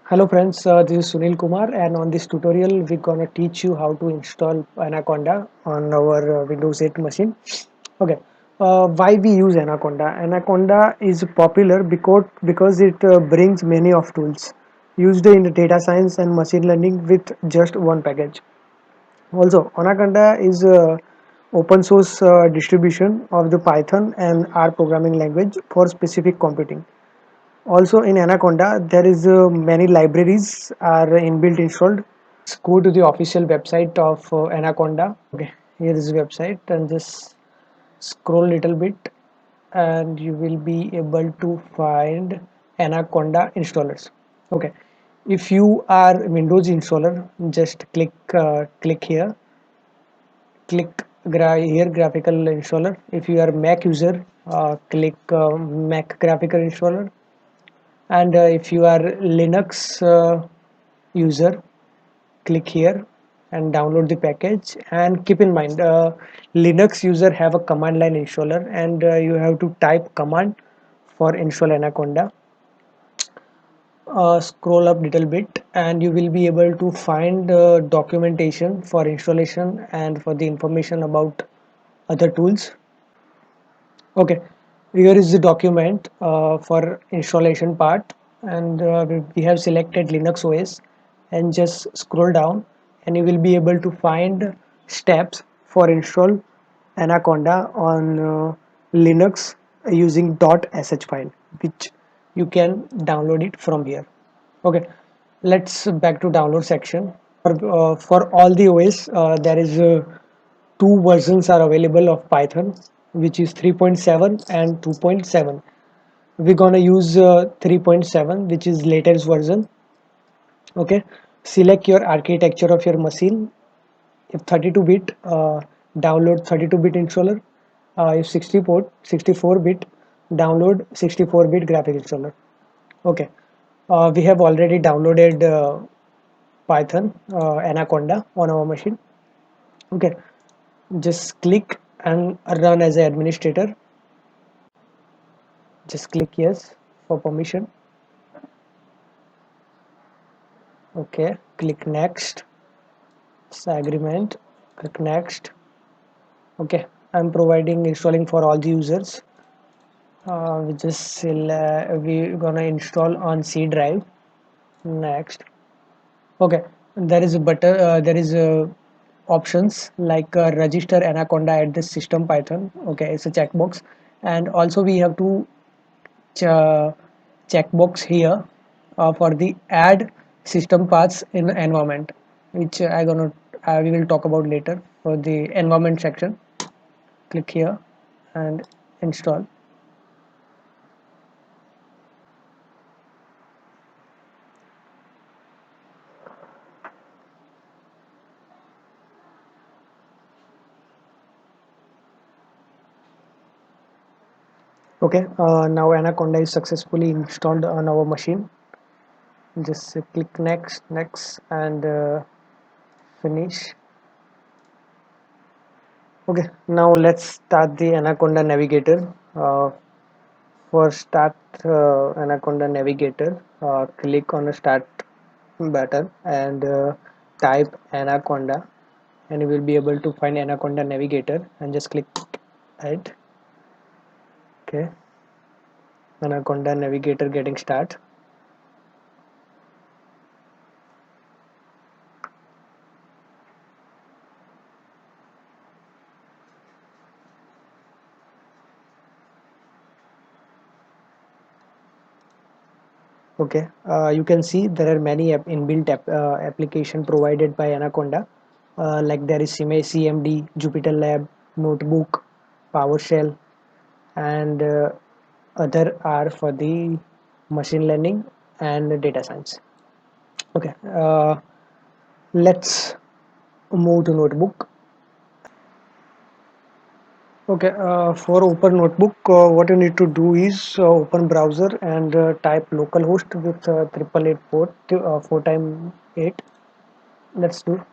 Hello friends, this is Sunil Kumar, and on this tutorial we're gonna teach you how to install Anaconda on our Windows 8 machine. Okay, why we use Anaconda? Anaconda is popular because it brings many of tools used in data science and machine learning with just one package. Also, Anaconda is a open source distribution of the Python and R programming language for specific computing. Also in Anaconda, there is many libraries are inbuilt installed. Go to the official website of Anaconda. Okay, here is the website and just scroll little bit and you will be able to find Anaconda installers. Okay, if you are Windows installer, just click here. Click here graphical installer. If you are Mac user, click Mac graphical installer. And if you are Linux user, click here and download the package. And keep in mind, Linux user have a command line installer, and you have to type command for install Anaconda. Scroll up little bit and you will be able to find documentation for installation and for the information about other tools. Okay, here is the document for installation part, and we have selected Linux OS, and just scroll down and you will be able to find steps for install Anaconda on Linux using .sh file, which you can download it from here. Okay, let's back to download section. For all the OS, there is two versions are available of Python, which is 3.7 and 2.7. We're gonna use 3.7, which is latest version. Okay, select your architecture of your machine. If 32-bit, download 32-bit installer. If 64-bit, download 64-bit graphic installer. Okay, we have already downloaded Python Anaconda on our machine. Okay, just click and run as an administrator. Just click yes for permission. Okay, click next. It's agreement. Click next. Okay, I'm providing installing for all the users. We're gonna install on C drive. Next. Okay, there is a button. There is a options like register Anaconda at the system Python. Okay, it's a checkbox, and also we have to ch- checkbox here for the add system paths in environment, which we will talk about later. For the environment section, click here and install. Okay, now Anaconda is successfully installed on our machine. Just click next, and finish. Okay, now let's start the Anaconda Navigator. For start Anaconda Navigator, click on the start button and type Anaconda, and you will be able to find Anaconda Navigator and just click it. Okay, Anaconda Navigator getting start. Okay, you can see there are many inbuilt application provided by Anaconda, like there is CMD, Jupyter Lab, Notebook, PowerShell, and other are for the machine learning and data science. Okay, let's move to Notebook. Okay, for open Notebook, what you need to do is open browser and type localhost with 888 port, 4 times 8. Let's do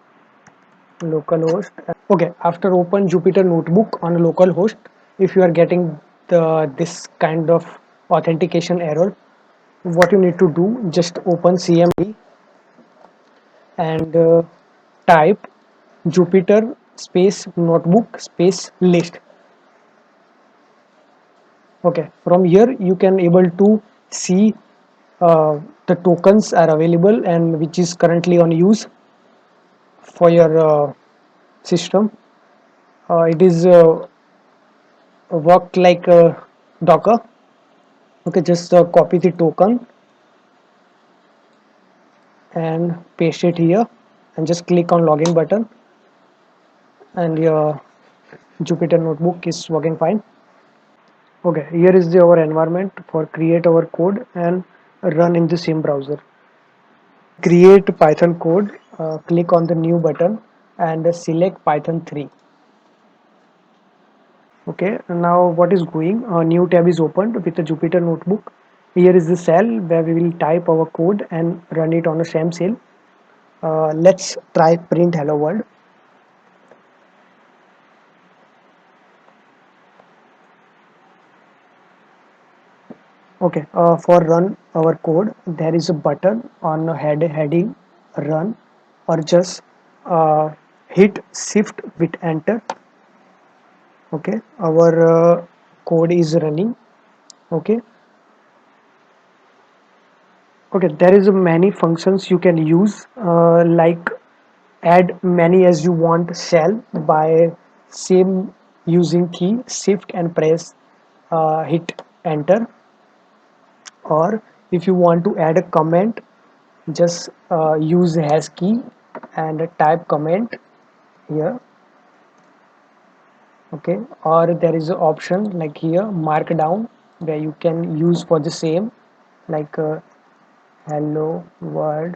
localhost. Okay, after open Jupyter Notebook on localhost, if you are getting this kind of authentication error, what you need to do, just open CMD and type Jupyter space notebook space list. Okay, from here you can able to see the tokens are available and which is currently on use for your system. It is work like Docker. Okay, just copy the token and paste it here and just click on login button and your Jupyter notebook is working fine. Okay, here is our environment for create our code and run in the same browser. Create Python code, click on the new button and select Python 3. Okay, now what is going? A new tab is opened with the Jupyter notebook. Here is the cell where we will type our code and run it on a same cell. Let's try print hello world. Okay, for run our code, there is a button on heading run, or just hit shift with enter. Okay, our code is running. Okay, okay, there is many functions you can use, like add many as you want shell by same using key shift and press hit enter, or if you want to add a comment, just use hash key and type comment here. Okay, or there is an option like here markdown where you can use for the same, like hello world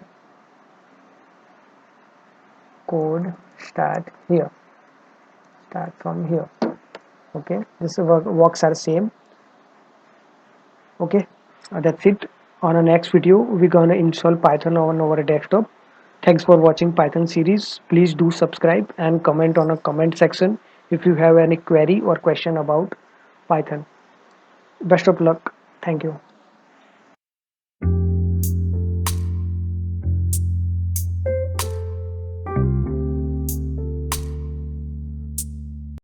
code start here, start from here. Okay, this works are same. Okay, that's it. On our next video we're gonna install Python on our desktop. Thanks for watching Python series. Please do subscribe and comment on a comment section if you have any query or question about Python. Best of luck. Thank you.